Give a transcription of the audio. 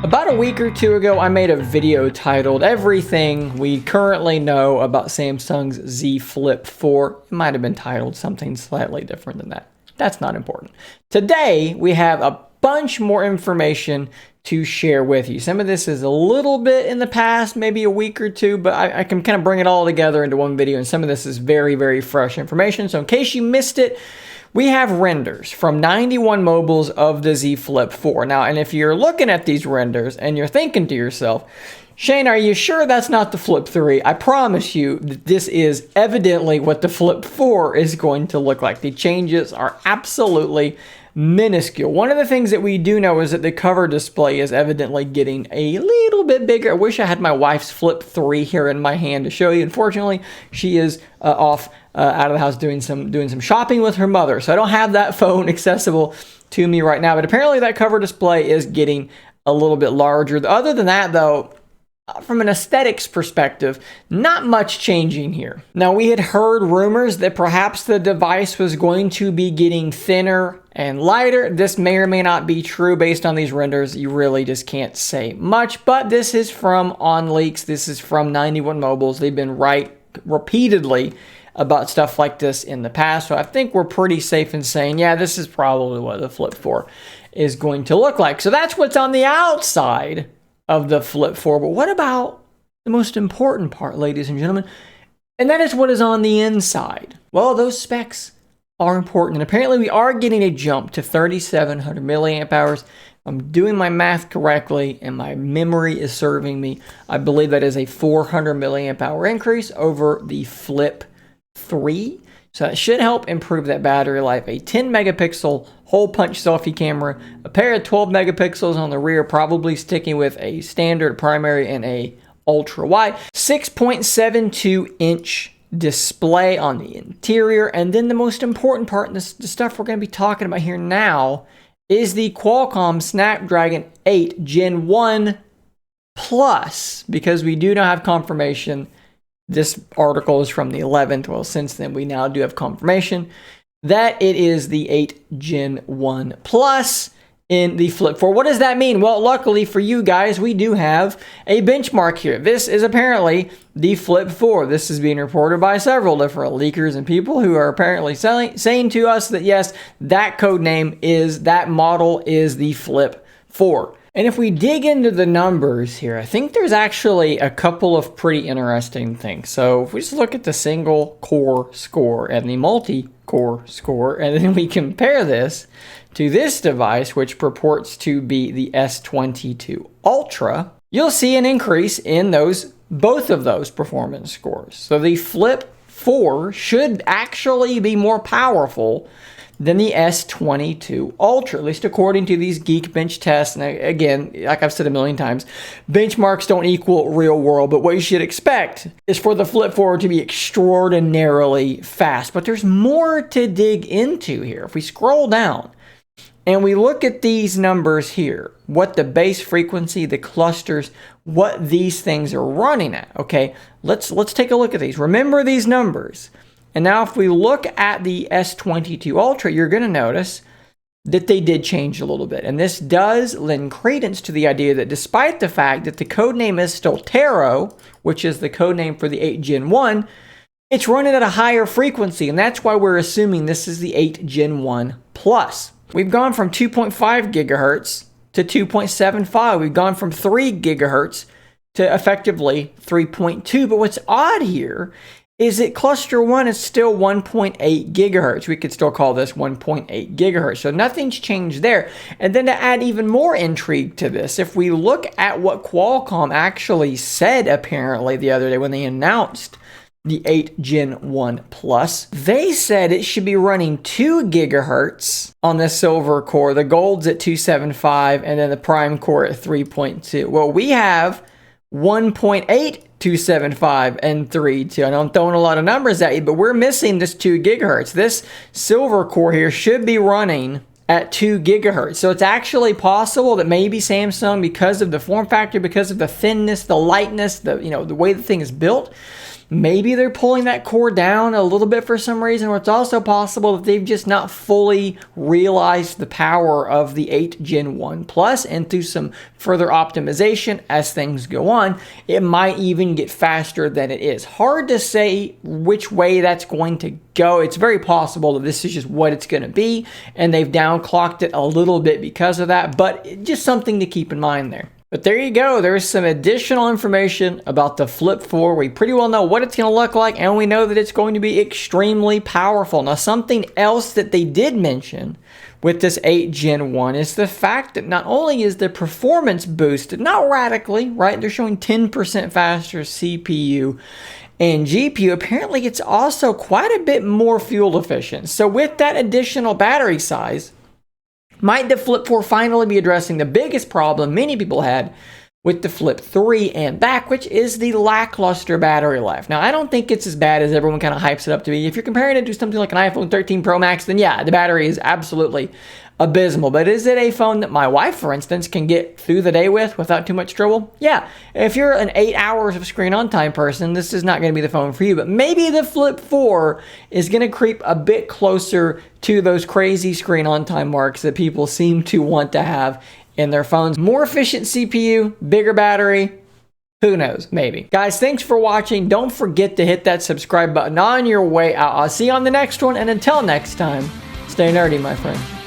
About a week or two ago, I made a video titled Everything We Currently Know About Samsung's Z Flip 4. It might have been titled something slightly different than that. That's not important. Today, we have a bunch more information to share with you. Some of this is a little bit in the past, maybe a week or two, but I can kind of bring it all together into one video, and some of this is very, very fresh information. So in case you missed it, we have renders from 91 mobiles of the Z Flip 4. Now, and if you're looking at these renders and you're thinking to yourself, Shane, are you sure that's not the Flip 3? I promise you that this is evidently what the Flip 4 is going to look like. The changes are absolutely minuscule. One of the things that we do know is that the cover display is evidently getting a little bit bigger. I wish I had my wife's Flip 3 here in my hand to show you. Unfortunately, she is off out of the house doing some shopping with her mother, so I don't have that phone accessible to me right now. But apparently that cover display is getting a little bit larger. Other than that, though, from an aesthetics perspective, not much changing here. Now, we had heard rumors that perhaps the device was going to be getting thinner and lighter. This may or may not be true based on these renders. You really just can't say much, but this is from OnLeaks. This is from 91 Mobiles. They've been right repeatedly about stuff like this in the past, so I think we're pretty safe in saying, yeah, this is probably what the Flip 4 is going to look like. So that's what's on the outside of the Flip 4, but what about the most important part, ladies and gentlemen? And that is what is on the inside. Well, those specs are important, and apparently we are getting a jump to 3,700 milliamp hours. I'm doing my math correctly, and my memory is serving me. I believe that is a 400 milliamp hour increase over the Flip 3. So that should help improve that battery life. A 10 megapixel hole punch selfie camera, a pair of 12 megapixels on the rear, probably sticking with a standard primary and a ultra wide, 6.72 inch display on the interior. And then the most important part, and the stuff we're going to be talking about here now, is the Qualcomm Snapdragon 8 Gen 1 Plus, because we do now have confirmation. This article is from the 11th. Well, since then, we now do have confirmation that it is the 8 Gen 1 Plus in the Flip 4. What does that mean? Well, luckily for you guys, we do have a benchmark here. This is apparently the Flip 4. This is being reported by several different leakers and people who are apparently saying to us that, yes, that code name is, that model is the Flip 4. And if we dig into the numbers here, I think there's actually a couple of pretty interesting things. So if we just look at the single core score and the multi-core score, and then we compare this to this device, which purports to be the S22 Ultra, you'll see an increase in both of those performance scores. So the Flip 4 should actually be more powerful than the S22 Ultra, at least according to these Geekbench tests. And again, like I've said a million times, benchmarks don't equal real world, but what you should expect is for the Flip 4 to be extraordinarily fast. But there's more to dig into here. If we scroll down and we look at these numbers here, what the base frequency, the clusters, what these things are running at, okay? Let's take a look at these. Remember these numbers. And now if we look at the S22 Ultra, you're going to notice that they did change a little bit. And this does lend credence to the idea that despite the fact that the code name is still Taro, which is the code name for the 8 Gen 1, it's running at a higher frequency. And that's why we're assuming this is the 8 Gen 1 Plus. We've gone from 2.5 gigahertz to 2.75. We've gone from 3 gigahertz to effectively 3.2. But what's odd here is that cluster 1 is still 1.8 gigahertz. We could still call this 1.8 gigahertz. So nothing's changed there. And then to add even more intrigue to this, if we look at what Qualcomm actually said apparently the other day when they announced the 8 Gen 1 Plus, they said it should be running 2 gigahertz on the silver core. The gold's at 275 and then the prime core at 3.2. Well, we have 1.8, 275, and 3.2. I know I'm throwing a lot of numbers at you, but we're missing this 2 gigahertz. This silver core here should be running at 2 gigahertz. So it's actually possible that maybe Samsung, because of the form factor, because of the thinness, the lightness, the way the thing is built, maybe they're pulling that core down a little bit for some reason, or it's also possible that they've just not fully realized the power of the 8 Gen 1 Plus, and through some further optimization as things go on, it might even get faster than it is. Hard to say which way that's going to go. It's very possible that this is just what it's going to be, and they've downclocked it a little bit because of that, but just something to keep in mind there. But there you go. There's some additional information about the Flip 4. We pretty well know what it's going to look like, and we know that it's going to be extremely powerful. Now, something else that they did mention with this 8 Gen 1 is the fact that not only is the performance boosted, not radically, right? They're showing 10% faster CPU and GPU. Apparently, it's also quite a bit more fuel efficient. So with that additional battery size, might the Flip 4 finally be addressing the biggest problem many people had with the Flip 3 and back, which is the lackluster battery life. Now, I don't think it's as bad as everyone kind of hypes it up to be. If you're comparing it to something like an iPhone 13 Pro Max, then yeah, the battery is absolutely abysmal. But is it a phone that my wife, for instance, can get through the day with without too much trouble? Yeah. If you're an 8 hours of screen on time person, this is not going to be the phone for you. But maybe the Flip 4 is going to creep a bit closer to those crazy screen on time marks that people seem to want to have in their phones. More efficient CPU, bigger battery. Who knows? Maybe. Guys, thanks for watching. Don't forget to hit that subscribe button on your way out. I'll see you on the next one. And until next time, stay nerdy, my friend.